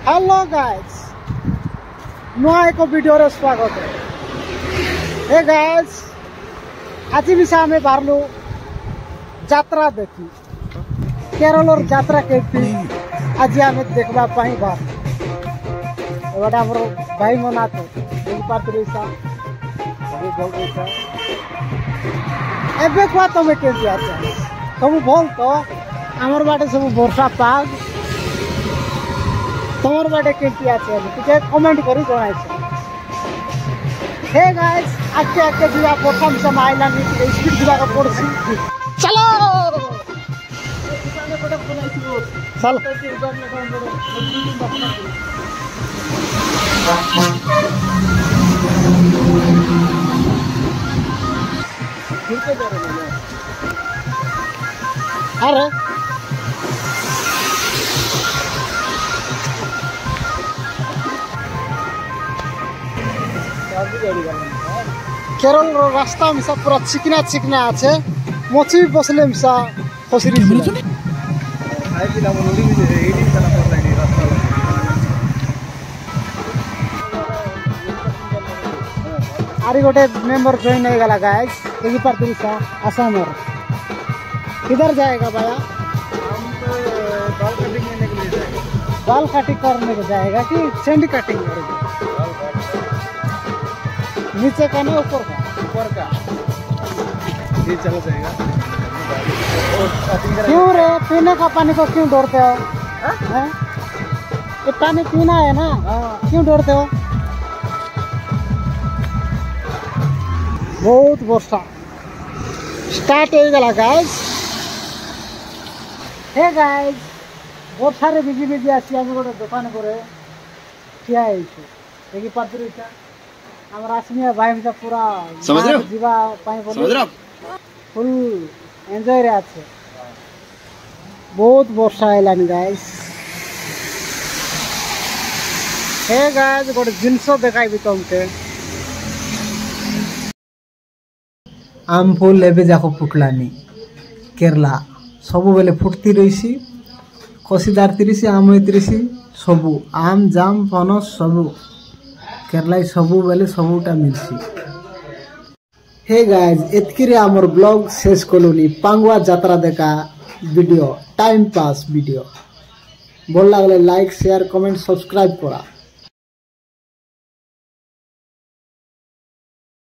Hello guys नुआ एक video रे स्वागत है। हे गाइस आज मिसा आम बाहरलु यात्रा देखी केरल यात्रा केमती आज आम देखा बाहर भाई मना तो एबे क्या तुम्हें केमती आज सब भल तो आमर बाटे सब वर्षा पाग तुमर बाटे केमती आछे टिके कमेंट करी जणाइछ। हे गाइस आके आके जीवा प्रथम समय आइलैंड स्पीड जीवा का पड़सी चलो चल अरे केरल रास्ता मिसा पूरा चिकना चिकना आछे मछी बसले मिसा फसरी आरी गोटे मेंबर जॉइन हो गला गाइस एही पर तुसा आसाम किधर जाएगा भैया? हम तो बाल कटिंग करने को जाएगा कि सेंडी कटिंग करेगा? नीचे का ना ऊपर का? ऊपर का ये चला जाएगा। क्यों रे पीने का पानी को क्यों डरते हो? ये पानी पीना है ना, क्यों डरते हो? बहुत वर्षा स्टार्ट हो गला गाइस। हे गाइस वर्षा रे बिजी बिजी आसी आम गोटे दुकान करे ठिया होइछु देखि पात्र इटा हमर आसमिया भाई मिसा पूरा समझ रहे हो जीवा पाई बोल समझ रहे हो फुल एंजॉय रे आछे बहुत वर्षा आइलानी गाइस। हे गाइस गोटे जिंसो देखाइबी तुमके आम फुल एबे जाको फुटलानी केरला सबु बेले फुटती रहीसी कसीदार 30 आम 30 सबु आम जाम पनस सबु केरला सबु बेले सबुटा मिलसी। हे गाइस एतकी रे हमर ब्लॉग शेष कलोनी पांगवा यात्रा देखा वीडियो टाइम पास वीडियो भल लागले लाइक शेयर कमेंट सब्सक्राइब करा।